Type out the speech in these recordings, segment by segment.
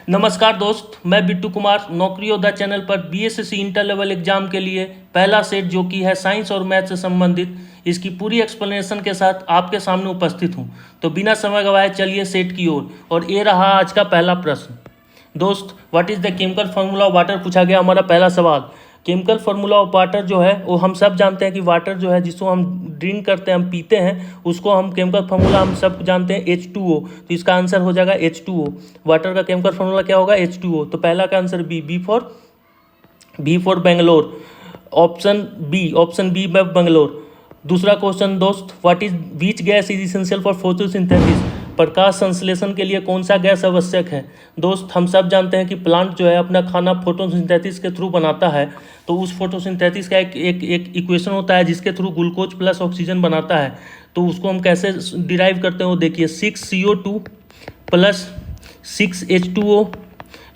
नमस्कार दोस्त, मैं बिट्टू कुमार नौकरी योद्धा चैनल पर बीएसएससी इंटर लेवल एग्जाम के लिए पहला सेट जो कि है साइंस और मैथ से संबंधित, इसकी पूरी एक्सप्लेनेशन के साथ आपके सामने उपस्थित हूं। तो बिना समय गवाए चलिए सेट की ओर। और ये रहा आज का पहला प्रश्न। दोस्त, what is the chemical formula of water पूछा गया हमारा पहला सवाल। केमिकल फार्मूला ऑफ वाटर जो है वो हम सब जानते हैं कि वाटर जो है जिसको हम ड्रिंक करते हैं, हम पीते हैं, उसको हम केमिकल फार्मूला हम सब जानते हैं H2O। तो इसका आंसर हो जाएगा H2O। वाटर का केमिकल फार्मूला क्या होगा? H2O। तो पहला का answer B for Bangalore. Option B Bangalore. दूसरा क्वेश्चन दोस्त, what is which gas is essential for photosynthesis. प्रकाश संश्लेषण के लिए कौन सा गैस आवश्यक है? दोस्त, हम सब जानते हैं कि प्लांट जो है अपना खाना फोटोसिंथेसिस के थ्रू बनाता है। तो उस फोटोसिंथेसिस का एक इक्वेशन होता है जिसके थ्रू ग्लूकोज प्लस ऑक्सीजन बनाता है। तो उसको हम कैसे डिराइव करते हैं वो देखिए। 6CO2 प्लस 6H2O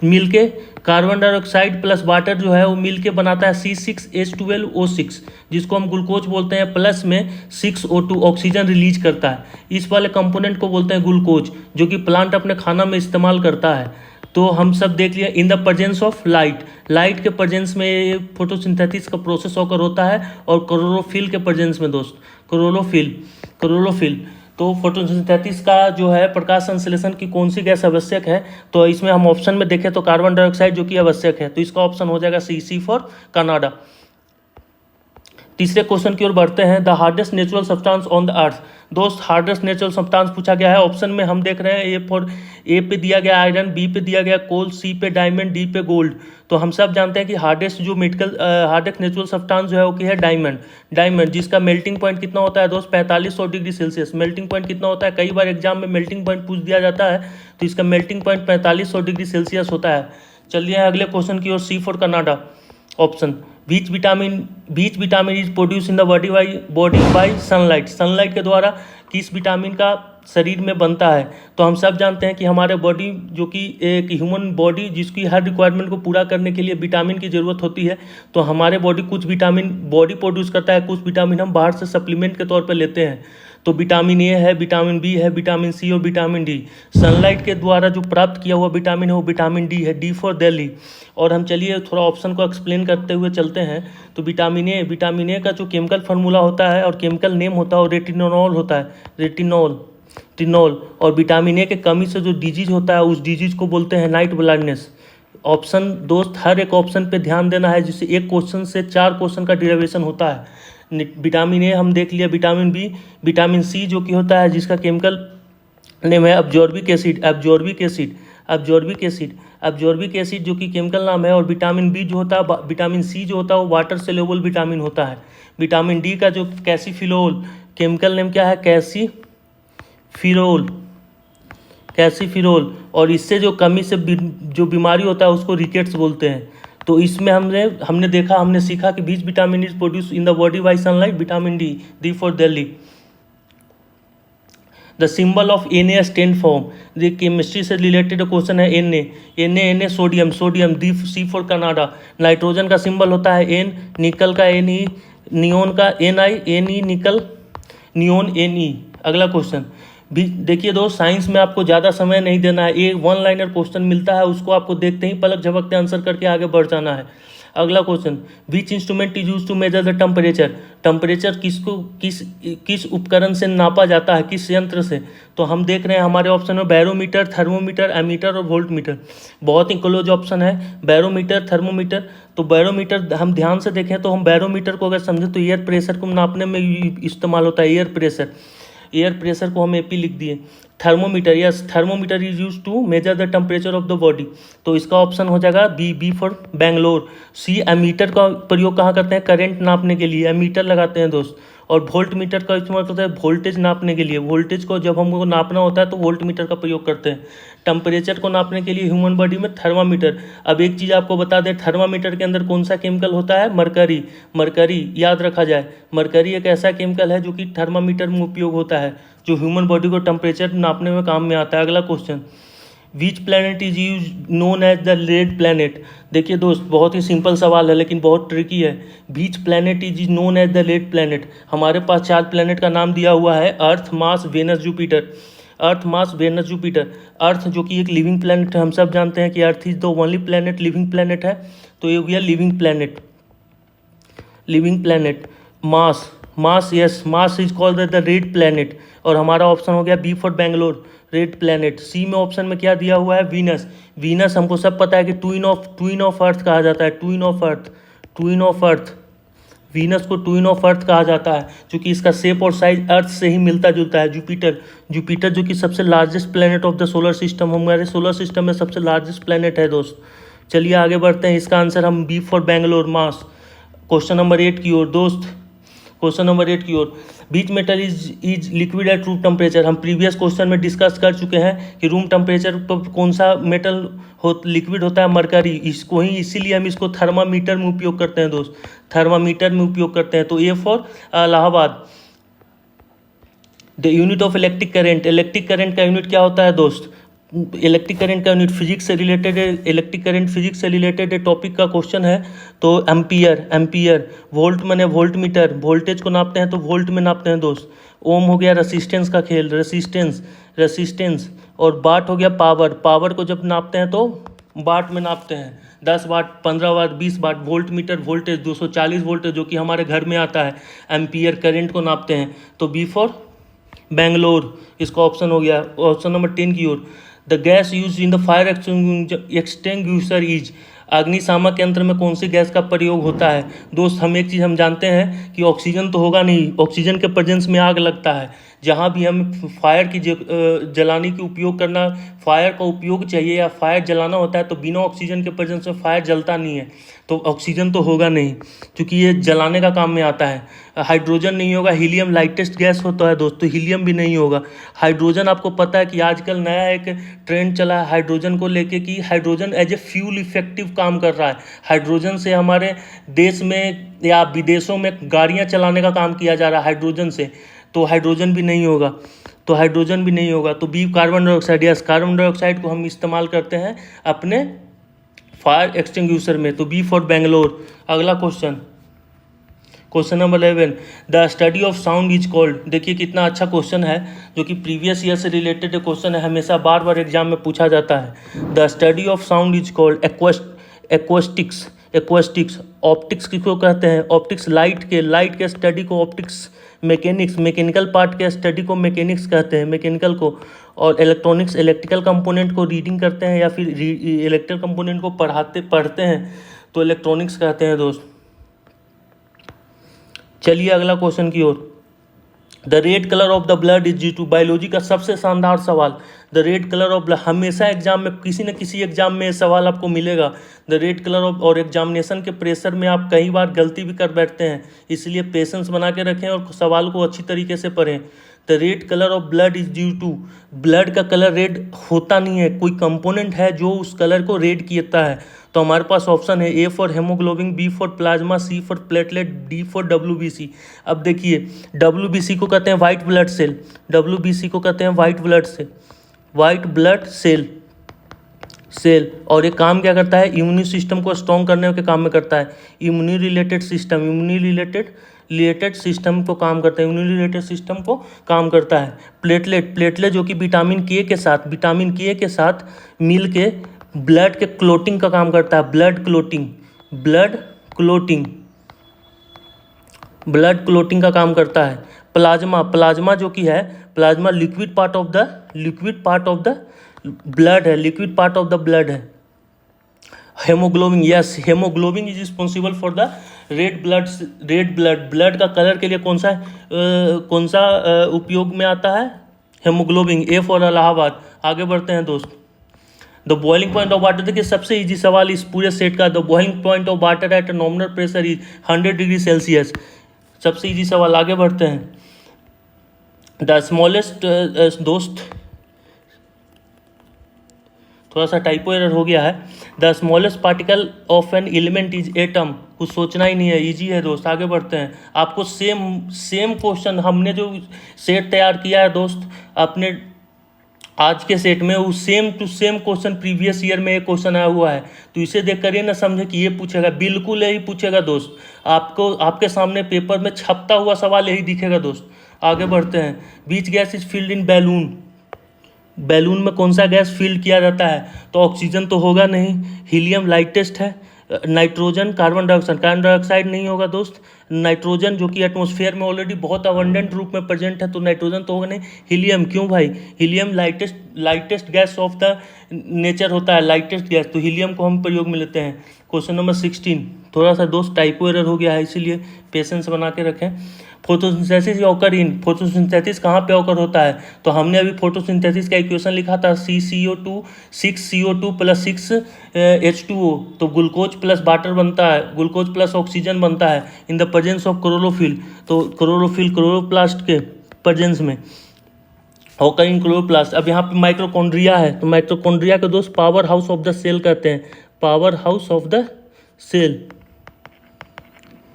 मिलके कार्बन डाइऑक्साइड प्लस वाटर जो है वो मिलके बनाता है C6H12O6, जिसको हम ग्लूकोज बोलते हैं, प्लस में 6O2 ऑक्सीजन रिलीज करता है। इस वाले कंपोनेंट को बोलते हैं ग्लूकोज, जो कि प्लांट अपने खाना में इस्तेमाल करता है। तो हम सब देख लिया। इन द प्रेजेंस ऑफ लाइट के प्रेजेंस में ये फोटोसिंथेसिस का प्रोसेस होकर होता है। और क्लोरोफिल के प्रेजेंस में दोस्त, क्लोरोफिल। तो फोटोसिंथेसिस का जो है प्रकाश संश्लेषण की कौन सी गैस आवश्यक है? तो इसमें हम ऑप्शन में देखें तो कार्बन डाइऑक्साइड जो कि आवश्यक है। तो इसका ऑप्शन हो जाएगा सी फॉर कनाडा। तीसरे क्वेश्चन की ओर बढ़ते हैं। The hardest natural substance on the earth. दोस्त, हार्डेस्ट नेचुरल सब्सटेंस पूछा गया है। ऑप्शन में हम देख रहे हैं ए पे दिया गया आयरन, बी पे दिया गया कोल, सी पे डायमंड, डी पे गोल्ड। तो हम सब जानते हैं कि हार्डेस्ट नेचुरल सब्सटेंस जो है वो की है डायमंड, जिसका मेल्टिंग पॉइंट कितना होता है दोस्त? 4500 डिग्री सेल्सियस। मेल्टिंग पॉइंट कितना होता है? कई बार एग्जाम में मेल्टिंग पॉइंट पूछ दिया जाता है। तो इसका मेल्टिंग पॉइंट 4500 डिग्री सेल्सियस होता है। चलिए अगले क्वेश्चन की ओर। C for Canada option. Which vitamin is produce in the body by sunlight. Sunlight के द्वारा किस विटामिन का शरीर में बनता है? तो हम सब जानते हैं कि हमारे बॉडी जो कि एक ह्यूमन बॉडी जिसकी हर रिक्वायरमेंट को पूरा करने के लिए विटामिन की ज़रूरत होती है। तो हमारे बॉडी कुछ विटामिन बॉडी प्रोड्यूस करता है, कुछ विटामिन हम बाहर से सप्लीमेंट के तौर पर लेते हैं। तो विटामिन ए है, विटामिन बी है, विटामिन सी और विटामिन डी। सनलाइट के द्वारा जो प्राप्त किया हुआ विटामिन है वो विटामिन डी है, डी फॉर दिल्ली। और हम चलिए थोड़ा ऑप्शन को एक्सप्लेन करते हुए चलते हैं। तो विटामिन ए का जो केमिकल फार्मूला होता है और केमिकल नेम होता है वो रेटिनोल होता है, रेटिनोल। और विटामिन ए के कमी से जो डिजीज होता है उस डिजीज को बोलते हैं नाइट ब्लाइंडनेस। ऑप्शन दोस्त, हर एक ऑप्शन पे ध्यान देना है, जिससे एक क्वेश्चन से 4 क्वेश्चन का डिराइवेशन होता है। विटामिन ए हम देख लिया, विटामिन बी, विटामिन सी जो कि होता है जिसका केमिकल नेम है अब्जॉर्बिक एसिड जो कि केमिकल नाम है। और विटामिन बी जो होता है, विटामिन सी जो होता है वो वाटर सोल्यूबल विटामिन होता है। विटामिन डी का जो कैसीफिलोल, केमिकल नेम क्या है? कैसीफिरोल। और इससे जो कमी से जो बीमारी होता है उसको रिकेट्स बोलते हैं। तो इसमें हमने सीखा कि which vitamin is produce in the body by sunlight, vitamin D for Delhi. The symbol of Na stand form. ये केमिस्ट्री से रिलेटेड क्वेश्चन है। Na sodium, D C for Canada. Nitrogen का सिंबल होता है N, निकल का Ne, neon का Ni, nickel, neon Ne। अगला question भी देखिए दोस्त, साइंस में आपको ज़्यादा समय नहीं देना है। एक 1 लाइनर क्वेश्चन मिलता है, उसको आपको देखते ही पलक झपकते आंसर करके आगे बढ़ जाना है। अगला question, which instrument is use to measure the temperature किस उपकरण से नापा जाता है, किस यंत्र से? तो हम देख रहे हैं हमारे ऑप्शन में बैरोमीटर, थर्मोमीटर, एमीटर और वोल्टमीटर। बहुत ही क्लोज ऑप्शन है बैरोमीटर, थर्मोमीटर। तो बैरोमीटर हम ध्यान से देखें तो हम बैरोमीटर को अगर समझें तो एयर प्रेशर को नापने में इस्तेमाल होता है। एयर प्रेशर को हम AP लिख दिए। Thermometer is use to measure the temperature of the body. तो इसका ऑप्शन हो जाएगा B for Bangalore. C, ammeter का प्रयोग कहाँ करते हैं? करंट नापने के लिए एमीटर लगाते हैं दोस्त। और वोल्ट मीटर का इस्तेमाल करते हैं वोल्टेज नापने के लिए। वोल्टेज को जब हमको नापना होता है तो वोल्ट मीटर का प्रयोग करते हैं। टेम्परेचर को नापने के लिए ह्यूमन बॉडी में थर्मामीटर। अब एक चीज़ आपको बता दें, थर्मामीटर के अंदर कौन सा केमिकल होता है? मरकरी याद रखा जाए। मरकरी एक ऐसा केमिकल है जो कि थर्मामीटर में उपयोग होता है, जो ह्यूमन बॉडी को टेम्परेचर नापने में काम में आता है। अगला question, which planet is use known as the red planet. देखिए दोस्त, बहुत ही सिंपल सवाल है लेकिन बहुत ट्रिकी है। Which planet is known as the red planet. हमारे पास 4 प्लैनेट का नाम दिया हुआ है, Earth, Mars, Venus, Jupiter. Earth Mars Venus Jupiter. Earth जो कि एक लिविंग प्लैनेट है, हम सब जानते हैं कि earth is the only planet living planet है, तो ये हो गया living planet. Living planet. Mars, Mars yes, Mars is called the red planet, और हमारा ऑप्शन हो गया B for Bangalore, red planet. C में ऑप्शन में क्या दिया हुआ है, वीनस। वीनस हमको सब पता है कि ट्विन ऑफ अर्थ कहा जाता है, twin of earth, twin of earth. Venus को ट्विन ऑफ अर्थ कहा जाता है क्योंकि इसका शेप और साइज अर्थ से ही मिलता जुलता है। जुपिटर, जुपिटर जो कि सबसे largest planet of the solar system, हमारे सोलर सिस्टम में सबसे लार्जेस्ट प्लैनेट है दोस्त। चलिए आगे बढ़ते हैं, इसका आंसर हम B for Bangalore, Mars. Question number 8 की ओर दोस्त, क्वेश्चन नंबर 8 की ओर। Which metal is liquid at room temperature. हम प्रीवियस क्वेश्चन में डिस्कस कर चुके हैं कि रूम टेम्परेचर पर कौन सा मेटल लिक्विड होता है, मरकरी। इसको ही इसीलिए हम इसको थर्मामीटर में उपयोग करते हैं दोस्त, थर्मामीटर में उपयोग करते हैं। तो A for Allahabad. The unit of electric current, electric current का यूनिट क्या होता है दोस्त, इलेक्ट्रिक करंट का यूनिट फिजिक्स से रिलेटेड है, इलेक्ट्रिक करंट फिजिक्स से रिलेटेड है, टॉपिक का क्वेश्चन है। तो एम्पियर, एम्पियर। वोल्ट मैंने वोल्ट मीटर, वोल्टेज को नापते हैं तो वोल्ट में नापते हैं दोस्त। ओम हो गया रेसिस्टेंस का खेल, रेसिस्टेंस, रेसिस्टेंस। और वाट हो गया पावर, पावर को जब नापते हैं तो वाट में नापते हैं, 10 वाट, 15 वाट, 20 वाट। वोल्ट मीटर वोल्टेज 240 वोल्ट जो कि हमारे घर में आता है, एम्पियर करंट को नापते हैं। तो बी फॉर बेंगलोर इसका ऑप्शन हो गया। ऑप्शन नंबर 10 की ओर। The gas use in the fire extinguisher is, अग्निशामक यंत्र में कौन सी गैस का प्रयोग होता है दोस्त। हम एक चीज़ हम जानते हैं कि ऑक्सीजन तो होगा नहीं, ऑक्सीजन के प्रेजेंस में आग लगता है। जहाँ भी हम फायर की जलाने की उपयोग करना, फायर का उपयोग चाहिए या फायर जलाना होता है तो बिना ऑक्सीजन के प्रेजेंस में फायर जलता नहीं है, तो ऑक्सीजन तो होगा नहीं क्योंकि ये जलाने का काम में आता है। हाइड्रोजन नहीं होगा, हीलियम लाइटेस्ट गैस होता है दोस्तों, हीलियम भी नहीं होगा। हाइड्रोजन आपको पता है कि आजकल नया एक ट्रेंड चला है हाइड्रोजन को लेके कि hydrogen as a fuel effective काम कर रहा है। हाइड्रोजन से हमारे देश में या विदेशों में गाड़ियाँ चलाने का काम किया जा रहा है हाइड्रोजन से, तो हाइड्रोजन भी नहीं होगा, तो हाइड्रोजन भी नहीं होगा। तो B carbon dioxide, yes carbon dioxide को हम इस्तेमाल करते हैं अपने फायर एक्सटिंग्विशर में, तो बी फॉर बेंगलोर। अगला question, question number 11। The study of sound is called. देखिए कितना अच्छा क्वेश्चन है जो कि प्रीवियस ईयर से रिलेटेड क्वेश्चन है, हमेशा बार बार एग्जाम में पूछा जाता है। The study of sound is called acoustics, acoustics. Optics किसको कहते हैं, ऑप्टिक्स लाइट के स्टडी को ऑप्टिक्स, मैकेनिक्स मैकेनिकल पार्ट के स्टडी को मैकेनिक्स कहते हैं, मैकेनिकल को। और इलेक्ट्रॉनिक्स इलेक्ट्रिकल कंपोनेंट को रीडिंग करते हैं या फिर इलेक्ट्रिकल कंपोनेंट को पढ़ते हैं तो इलेक्ट्रॉनिक्स कहते हैं दोस्त। चलिए अगला क्वेश्चन की ओर। The red colour of the blood is due to, biology का सबसे शानदार सवाल। The red colour of blood, हमेशा एग्जाम में किसी न किसी एग्जाम में ये सवाल आपको मिलेगा। द रेड कलर ऑफ, और एग्जामिनेशन के प्रेशर में आप कई बार गलती भी कर बैठते हैं, इसलिए पेशेंस बना के रखें और सवाल को अच्छी तरीके से पढ़ें। The red colour of blood is due to, blood का कलर रेड होता नहीं है, कोई कंपोनेंट है जो उस कलर को रेड किया है। तो हमारे पास ऑप्शन है A for haemoglobin, B for plasma, C for platelet, D for WBC। अब देखिए WBC को कहते हैं वाइट ब्लड सेल, WBC को कहते हैं white blood cell, white blood cell cell. और ये काम क्या करता है, इम्यून सिस्टम को स्ट्रॉन्ग करने के काम में करता है। Immune related system, immune related system को काम करता है, इम्यूनी रिलेटेड सिस्टम को काम करता है। प्लेटलेट जो कि विटामिन के साथ मिल के ब्लड के क्लोटिंग का काम करता है, ब्लड क्लोटिंग का काम करता है। प्लाज्मा जो कि है, plasma liquid part of the blood है। Haemoglobin, yes haemoglobin is responsible for the red blood का कलर के लिए कौन सा उपयोग में आता है, हेमोग्लोबिन। A for Allahabad. आगे बढ़ते हैं दोस्त। The boiling point of water, देखिए सबसे इजी सवाल इस पूरे सेट का। The boiling point of water at nominal pressure is 100 degree Celsius. सबसे इजी सवाल, आगे बढ़ते हैं। द स्मॉलेस्ट, दोस्त थोड़ा सा टाइपो एरर हो गया है। The smallest particle of an element is atom. कुछ सोचना ही नहीं है, इजी है दोस्त। आगे बढ़ते हैं। आपको सेम क्वेश्चन हमने जो सेट तैयार किया है दोस्त अपने आज के सेट में, वो same to same question previous year में एक क्वेश्चन आया हुआ है, तो इसे देख कर ये ना समझे कि ये पूछेगा, बिल्कुल यही पूछेगा दोस्त। आपको आपके सामने पेपर में छपता हुआ सवाल यही दिखेगा दोस्त। आगे बढ़ते हैं। Which gas is filled in balloon, balloon में कौन सा गैस फील्ड किया जाता है? तो ऑक्सीजन तो होगा नहीं, हीलियम लाइटेस्ट है, नाइट्रोजन, कार्बन डाइऑक्साइड नहीं होगा दोस्त, नाइट्रोजन जो कि एटमॉस्फेयर में ऑलरेडी बहुत अबंडेंट रूप में प्रेजेंट है, तो नाइट्रोजन तो होगा नहीं। हीलियम, क्यों भाई? Helium lightest gas off the nature होता है, लाइटेस्ट गैस, तो हीलियम को हम प्रयोग में लेते हैं। क्वेश्चन नंबर 16, थोड़ा सा दोस्त टाइपो एरर हो गया है, इसीलिए पेशेंस बना के रखें। फोटोसिंथेसिस ऑकर इन, फोटोसिंथेसिस कहाँ पे ऑकर होता है? तो हमने अभी फोटोसिंथेसिस का इक्वेशन लिखा था, CCO2 6CO2 प्लस 6H2O, तो ग्लूकोज प्लस वाटर बनता है, ग्लूकोज प्लस ऑक्सीजन बनता है in the presence of chlorophyll. तो क्लोरोप्लास्ट के प्रेजेंस में ऑकर इन क्लोरोप्लास्ट। अब यहाँ पे माइटोकॉन्ड्रिया है, तो माइटोकॉन्ड्रिया को दोस्त power house of the cell कहते हैं, power house of the cell,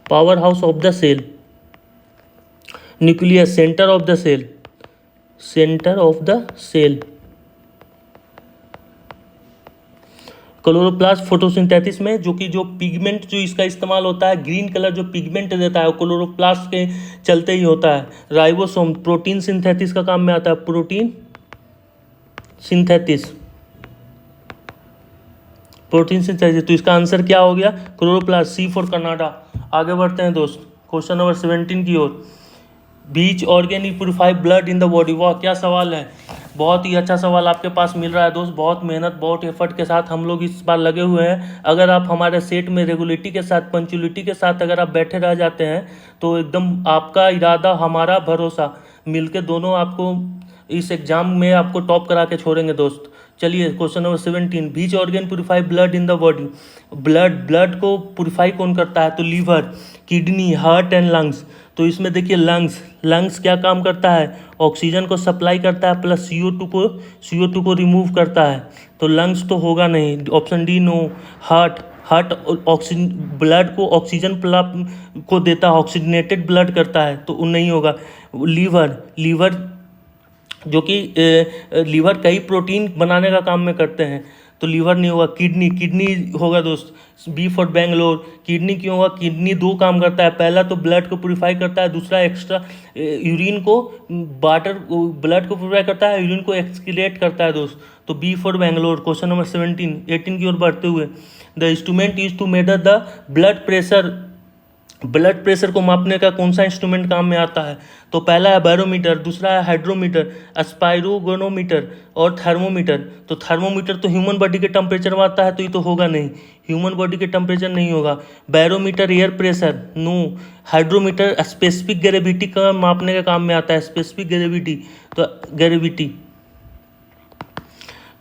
power house of the cell. Nucleus, centre of the cell, centre of the cell. Chloroplast photosynthesis में जो पिगमेंट जो इसका इस्तेमाल होता है, ग्रीन कलर जो पिगमेंट देता है वो क्लोरोप्लास्ट के चलते ही होता है। राइबोसोम प्रोटीन सिंथेसिस का काम में आता है, प्रोटीन सिंथेसिस, प्रोटीन सिंथेसिस। तो इसका आंसर क्या हो गया? Chloroplast, C for Canada. आगे बढ़ते हैं दोस्त क्वेश्चन नंबर 17 की ओर। Which organ purify blood in the body, वाह क्या सवाल है, बहुत ही अच्छा सवाल आपके पास मिल रहा है दोस्त। बहुत मेहनत, बहुत एफर्ट के साथ हम लोग इस बार लगे हुए हैं। अगर आप हमारे सेट में रेगुलरिटी के साथ, पंचुअलिटी के साथ अगर आप बैठे रह जाते हैं तो एकदम आपका इरादा, हमारा भरोसा, मिलके दोनों आपको इस एग्जाम में आपको टॉप करा के छोड़ेंगे दोस्त। चलिए question number 17, which organ purify blood in the body. Blood को प्यूरिफाई कौन करता है? तो liver, kidney, heart and lungs. तो इसमें देखिए लंग्स क्या काम करता है? ऑक्सीजन को सप्लाई करता है प्लस CO2 को रिमूव करता है, तो लंग्स तो होगा नहीं, option D no. Heart oxygen, blood को ऑक्सीजन को देता है, ऑक्सीजनेटेड ब्लड करता है, तो नहीं होगा। लीवर जो कि लीवर कई प्रोटीन बनाने का काम में करते हैं, तो लीवर नहीं होगा। किडनी होगा दोस्त, B फॉर बेंगलोर। किडनी क्यों होगा? किडनी दो काम करता है, पहला तो ब्लड को प्यूरिफाई करता है, दूसरा एक्स्ट्रा यूरिन को, ब्लड को प्यूरिफाई करता है, यूरिन को एक्सक्रीट करता है दोस्त, तो B for Bangalore. Question number 18 की ओर बढ़ते हुए, the instrument use to measure the blood pressure, blood pressure को मापने का कौन सा इंस्ट्रूमेंट काम में आता है? तो पहला है बैरोमीटर, दूसरा है हाइड्रोमीटर, स्पाइरोगोनोमीटर और थर्मोमीटर। तो थर्मोमीटर तो ह्यूमन बॉडी के टेम्परेचर में आता है, तो ये तो होगा नहीं, ह्यूमन बॉडी के टेम्परेचर नहीं होगा। Barometer air pressure, no. Hydrometer specific gravity का मापने का काम में आता है, स्पेसिफिक ग्रेविटी,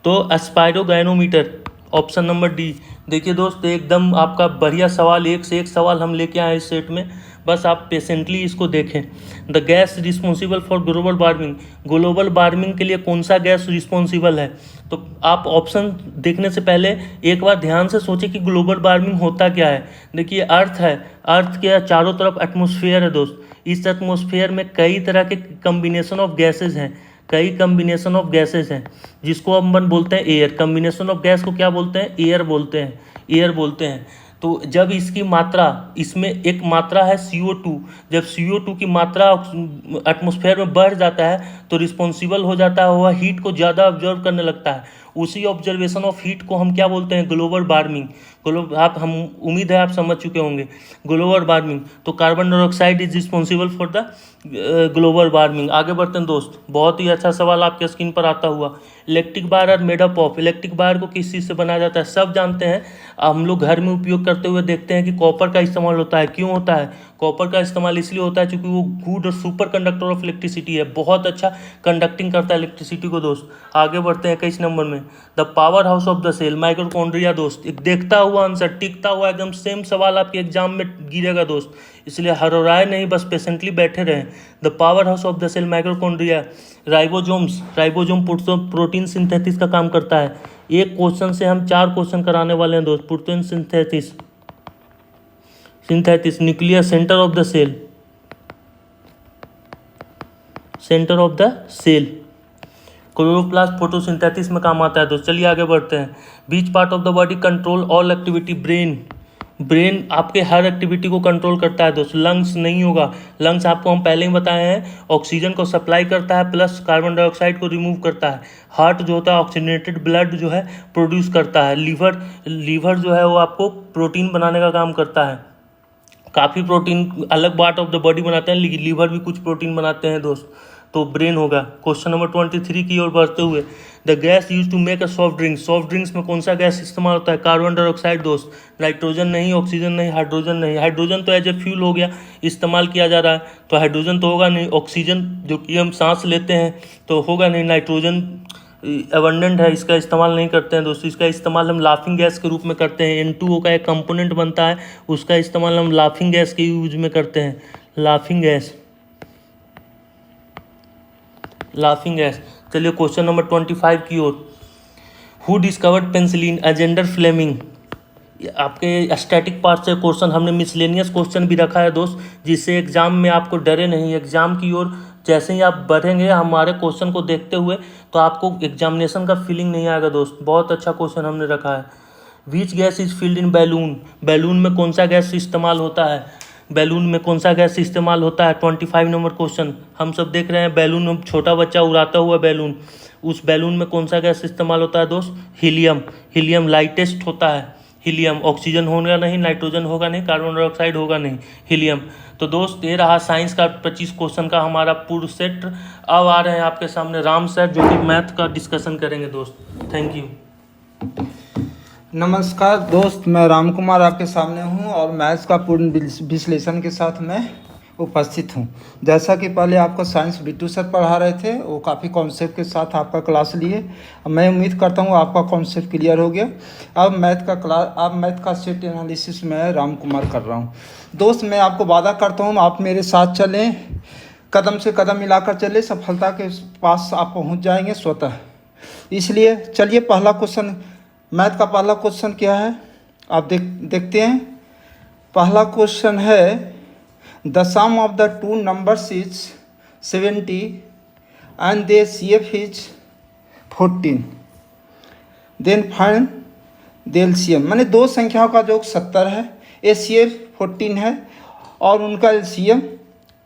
तो स्पाइरोगैनोमीटर, ऑप्शन नंबर डी। देखिए दोस्त एकदम आपका बढ़िया सवाल, एक से एक सवाल हम लेके आए इस सेट में, बस आप पेशेंटली इसको देखें। The gas responsible for global warming, global warming के लिए कौन सा गैस रिस्पॉन्सिबल है? तो आप ऑप्शन देखने से पहले एक बार ध्यान से सोचें कि ग्लोबल वार्मिंग होता क्या है। देखिए अर्थ है, अर्थ के चारों तरफ एटमॉस्फेयर है दोस्त, इस एटमॉस्फेयर में कई तरह के कम्बिनेशन ऑफ गैसेज हैं, कई कम्बिनेशन ऑफ गैसेज हैं, जिसको हम बोलते हैं एयर। कम्बिनेशन ऑफ गैस को क्या बोलते हैं? एयर बोलते हैं, एयर बोलते हैं। तो जब इसकी मात्रा, इसमें एक मात्रा है CO2, जब CO2 की मात्रा एटमॉस्फेयर में बढ़ जाता है तो रिस्पॉन्सिबल हो जाता है, वह हीट को ज़्यादा ऑब्जर्व करने लगता है। उसी ऑब्जर्वेशन ऑफ हीट को हम क्या बोलते हैं? Global warming. हम उम्मीद है आप समझ चुके होंगे ग्लोबल वार्मिंग। तो carbon dioxide is responsible for the global warming. आगे बढ़ते हैं दोस्त, बहुत ही अच्छा सवाल आपके स्क्रीन पर आता हुआ। Electric wire are made up of, electric wire को किस चीज़ से बनाया जाता है? सब जानते हैं, हम लोग घर में उपयोग करते हुए देखते हैं कि कॉपर का इस्तेमाल होता है। क्यों होता है? कॉपर का इस्तेमाल इसलिए होता है क्योंकि वो गुड और सुपर कंडक्टर ऑफ इलेक्ट्रिसिटी है, बहुत अच्छा कंडक्टिंग करता है इलेक्ट्रिसिटी को दोस्त। आगे बढ़ते हैं 21 नंबर में, the power house of the cell, mitochondria दोस्त। एक देखता हुआ आंसर, टिकता हुआ एकदम सेम सवाल आपके एग्जाम में गिरेगा दोस्त, इसलिए हरराए नहीं, बस पेशेंटली बैठे रहें। The power house of the cell mitochondria. Ribosome protein synthesis का काम करता है। एक क्वेश्चन से हम 4 क्वेश्चन कराने वाले हैं दोस्त। Protein synthesis, nucleus, centre of the cell, centre of the cell. Chloroplast photosynthesis में काम आता है दोस्त। चलिए आगे बढ़ते हैं। Which part of the body control all activity, brain, brain आपके हर एक्टिविटी को कंट्रोल करता है दोस्त। लंग्स नहीं होगा, लंग्स आपको हम पहले ही बताए हैं ऑक्सीजन को सप्लाई करता है प्लस कार्बन डाइऑक्साइड को रिमूव करता है। हार्ट जो होता है ऑक्सीजनेटेड ब्लड जो है प्रोड्यूस करता है। लीवर जो है वो आपको प्रोटीन बनाने का काम करता है। काफ़ी प्रोटीन अलग पार्ट ऑफ द बॉडी बनाते हैं, लेकिन लीवर भी कुछ प्रोटीन बनाते हैं दोस्त। तो ब्रेन होगा। क्वेश्चन नंबर 23 की ओर बढ़ते हुए, the gas use to make a soft drink. Soft drinks में कौन सा गैस इस्तेमाल होता है? कार्बन डाइऑक्साइड दोस्त। नाइट्रोजन नहीं, ऑक्सीजन नहीं, हाइड्रोजन नहीं। हाइड्रोजन तो एज ए फ्यूल हो गया, इस्तेमाल किया जा रहा है, तो हाइड्रोजन तो होगा नहीं। ऑक्सीजन जो कि हम सांस लेते हैं तो होगा नहीं। नाइट्रोजन एबंडेंट है, इसका इस्तेमाल नहीं करते हैं दोस्तों। इसका इस्तेमाल हम लाफिंग गैस के रूप में करते हैं। N2O का एक कंपोनेंट बनता है, उसका इस्तेमाल हम लाफिंग गैस के यूज में करते हैं। Laughing gas, laughing gas. चलिए क्वेश्चन नंबर 25 की ओर। Who discovered penicillin? Alexander Fleming. आपके स्टैटिक पार्ट से क्वेश्चन हमने मिसलेनियस क्वेश्चन भी रखा है दोस्त, जिससे एग्जाम में आपको डरे नहीं। एग्जाम की ओर जैसे ही आप बढ़ेंगे हमारे क्वेश्चन को देखते हुए, तो आपको एग्जामिनेशन का फीलिंग नहीं आएगा दोस्त। बहुत अच्छा क्वेश्चन हमने रखा है। Which gas is filled in balloon? Balloon में कौन सा गैस इस्तेमाल होता है? बैलून में कौन सा गैस इस्तेमाल होता है? 25 नंबर क्वेश्चन। हम सब देख रहे हैं बैलून में छोटा बच्चा उड़ाता हुआ बैलून, उस बैलून में कौन सा गैस इस्तेमाल होता है दोस्त? हीलियम। हीलियम लाइटेस्ट होता है। हीलियम, ऑक्सीजन होगा नहीं, नाइट्रोजन होगा नहीं, कार्बन डाइऑक्साइड होगा नहीं, हीलियम। तो दोस्त ये रहा साइंस का 25 क्वेश्चन का हमारा पूर्ण सेट। अब आ रहे हैं आपके सामने राम सर, जो कि मैथ का डिस्कशन करेंगे दोस्त। Thank you. नमस्कार दोस्त, मैं राम कुमार आपके सामने हूं और मैथ्स का पूर्ण विश्लेषण के साथ मैं उपस्थित हूं। जैसा कि पहले आपको साइंस बिट्टू सर पढ़ा रहे थे, वो काफ़ी कॉन्सेप्ट के साथ आपका क्लास लिए। मैं उम्मीद करता हूं आपका कॉन्सेप्ट क्लियर हो गया। अब मैथ का सेट एनालिसिस मैं राम कुमार कर रहा हूं। दोस्त, मैं आपको वादा करता हूं आप मेरे साथ चलें, कदम से कदम मिलाकर चले, सफलता के पास आप पहुँच जाएंगे स्वतः। इसलिए चलिए पहला क्वेश्चन, मैथ का पहला क्वेश्चन क्या है आप देखते हैं। पहला क्वेश्चन है, the sum of the two numbers is 70 and the CF is 14, then find the LCM। मैंने दो संख्याओं का योग 70 है, CF 14 है और उनका LCM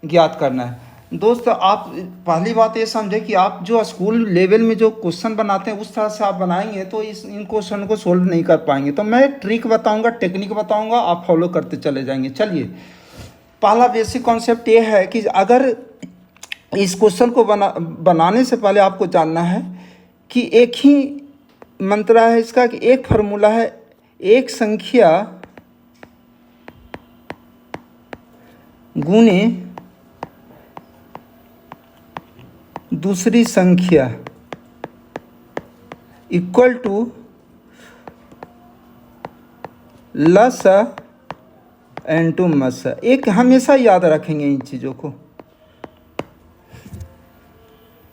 ज्ञात करना है। दोस्त, आप पहली बात ये समझे कि आप जो स्कूल लेवल में जो क्वेश्चन बनाते हैं उस तरह से आप बनाएंगे तो इन क्वेश्चन को सोल्व नहीं कर पाएंगे। तो मैं ट्रिक बताऊंगा, टेक्निक बताऊंगा, आप फॉलो करते चले जाएंगे। चलिए, पहला बेसिक कॉन्सेप्ट ये है कि अगर इस क्वेश्चन को बनाने से पहले आपको जानना है कि एक ही मंत्र है इसका, कि एक फार्मूला है, एक संख्या गुणे दूसरी संख्या इक्वल टू लसा एंड टू मसा। एक हमेशा याद रखेंगे इन चीज़ों को।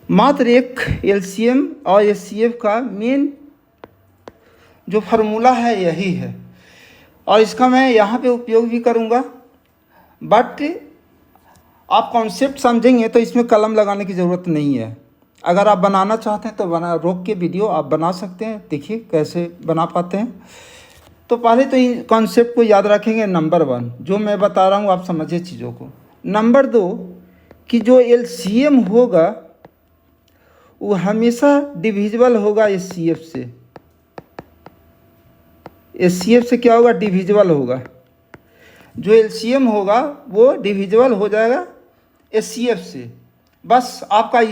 मात्र एक LCM और HCF का मेन जो फार्मूला है यही है, और इसका मैं यहाँ पे उपयोग भी करूँगा। बट आप कॉन्सेप्ट समझेंगे तो इसमें कलम लगाने की ज़रूरत नहीं है। अगर आप बनाना चाहते हैं तो रोक के वीडियो आप बना सकते हैं, देखिए कैसे बना पाते हैं। तो पहले तो इन कॉन्सेप्ट को याद रखेंगे। नंबर 1 जो मैं बता रहा हूँ आप समझिए चीज़ों को। नंबर 2 कि जो LCM होगा वो हमेशा डिविजिबल होगा HCF से। HCF से क्या होगा? डिविजिबल होगा। जो LCM होगा वो डिविजिबल हो जाएगा HCF से। बस आपका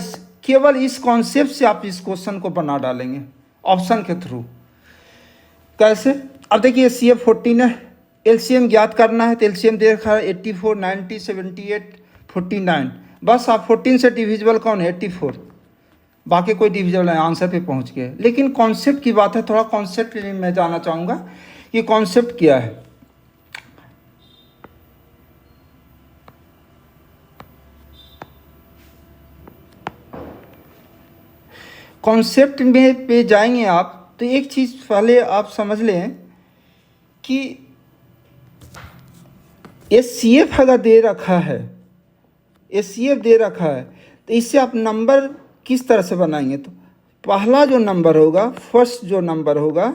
केवल इस कॉन्सेप्ट से आप इस क्वेश्चन को बना डालेंगे ऑप्शन के थ्रू। कैसे? अब देखिए HCF 14 है, LCM ज्ञात करना है तो LCM दे रखा है 84, 90, 78, 49। बस आप 14 से डिविजिबल कौन है? 84। बाकी कोई डिविजिबल है, आंसर पे पहुंच गए। लेकिन कॉन्सेप्ट की बात है, थोड़ा कॉन्सेप्ट के लिए मैं जानना चाहूँगा कि कॉन्सेप्ट क्या है। कॉन्सेप्ट में पे जाएंगे आप तो एक चीज़ पहले आप समझ लें कि HCF अगर दे रखा है, HCF दे रखा है तो इससे आप नंबर किस तरह से बनाएंगे। तो पहला जो नंबर होगा, फर्स्ट जो नंबर होगा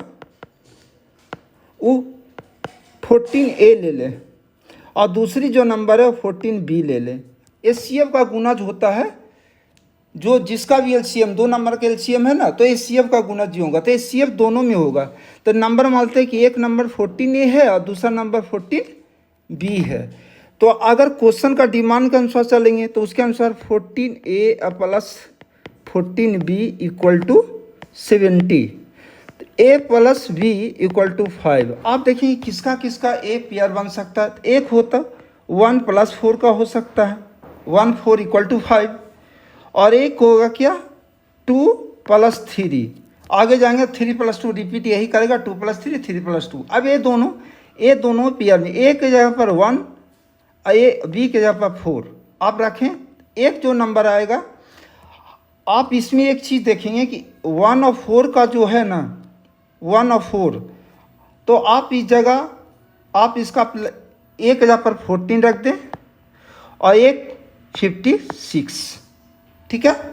वो 14A ले लें और दूसरी जो नंबर है 14B ले लें। HCF का गुना जो होता है, जो जिसका भी LCM 2 नंबर का LCM है ना, तो HCF का गुना जी होगा, तो HCF दोनों में होगा। तो नंबर मानते हैं कि एक नंबर 14A है और दूसरा नंबर 14B है। तो अगर क्वेश्चन का डिमांड के अनुसार चलेंगे तो उसके अनुसार 14A plus 14B equal to 70, A plus B equal to 5। आप देखिए किसका किसका A पेयर बन सकता है। एक होता 1 + 4 का हो सकता है, 1 4 इक्वल टू 5, और एक होगा क्या 2 + 3। आगे जाएंगे 3 + 2 रिपीट यही करेगा, 2 + 3 3 + 2। अब ये दोनों पेयर में A के जगह पर 1, B के जगह पर 4 आप रखें। एक जो नंबर आएगा, आप इसमें एक चीज़ देखेंगे कि 1 और 4 का जो है ना, 1 और 4, तो आप इस जगह आप इसका एक जगह पर 14 रख दें और एक 56, ठीक है।